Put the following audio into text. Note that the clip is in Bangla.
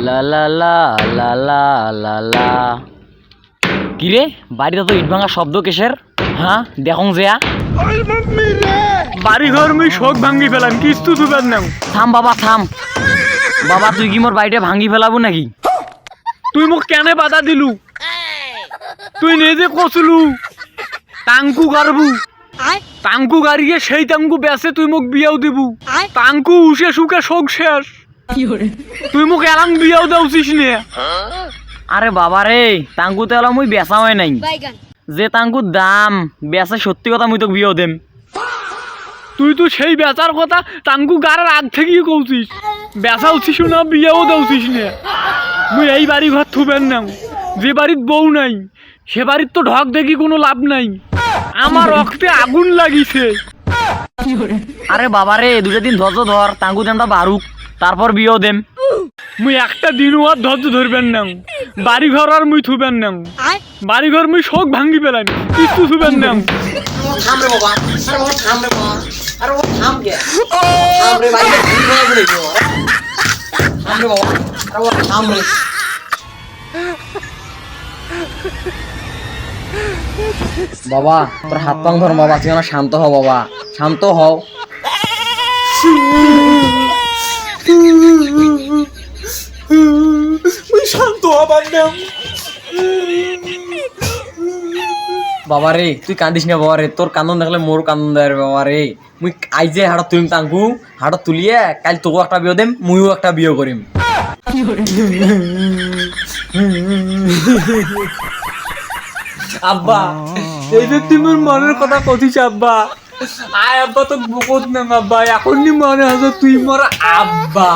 লা লা লা লা লা লা লা। কিরে বাড়িতে তো ইট ভাঙা শব্দ কিসের? হ্যাঁ দেখুন যেয়া বাড়ি ঘর মুই শোক ভাঙ্গি ফেলাম কিস্তু থুবেন না। থাম বাবা থাম। বাবা তুই কি মোর বাড়িটা ভাঙি ফেলাবো নাকি? তুই মোক কেনে বাধা দিলু? তুই নিজে কসলু টাঙ্কু গারবু, টাঙ্কু গাড়িয়ে সেই টাঙ্কু বেসে তুই মোক বিয়াও দিবু। টাঙ্কু উসে সুখে শোক শেষ, তুই মোক এলাং বিয়াও দেওছিস নে। আরে বাবা রে টাঙ্কু তো এলাম মুই বেচা হয় নাই, যে টাঙ্কুর দাম বেচা সত্যি কথা মুই তোকে বিয়েও দেম। তুই তো সেই বেচার কথা টাঙ্কু গাড়ার আগ থেকেই কৌছিস, বেচা উঠিস না বিয়াও দেওছিস নে। মুই এই বাড়ি ঘর থুবেন না, যে বাড়ির বউ নাই সে বাড়ির তো ঢক দেখি কোনো লাভ নাই। আমার রক্তে আগুন লাগিছে। আরে বাবা রে দুটা দিন ধৈর্য ধর, টাঙ্কু দামটা বাড়ুক তারপর বিয়েও দেম। মুই একটা দিনও আর ধৈর্য ধরবেন না, বাড়ি ঘর আর মুই থুবেন না। বাড়ি ঘর মুই শোক ভাঙ্গি পেলাম কিছু থুবেন না। বাবা তোর হাত পাং ধর বাবা, তুই না শান্ত হও বাবা, শান্ত হও। শান্ত হবার নাম। বাবা রে তুই কান্দিস না বাবা রে, তোর কান্দন দেখলে মোর কান্দন দেয় বাবা রে। মুই আইজে হাড় তুলিম টাঙ্কু, হাড় তুলিয়ে কাল তোকেও একটা বিয়ে দেম, মুইও একটা বিয়ে করিম। আব্বা এই যে তুমি মনের কথা কথিস আব্বা, আয় আব্বা তো বকত না আব্বা, এখনই মনে হচ্ছে তুই মোর আব্বা।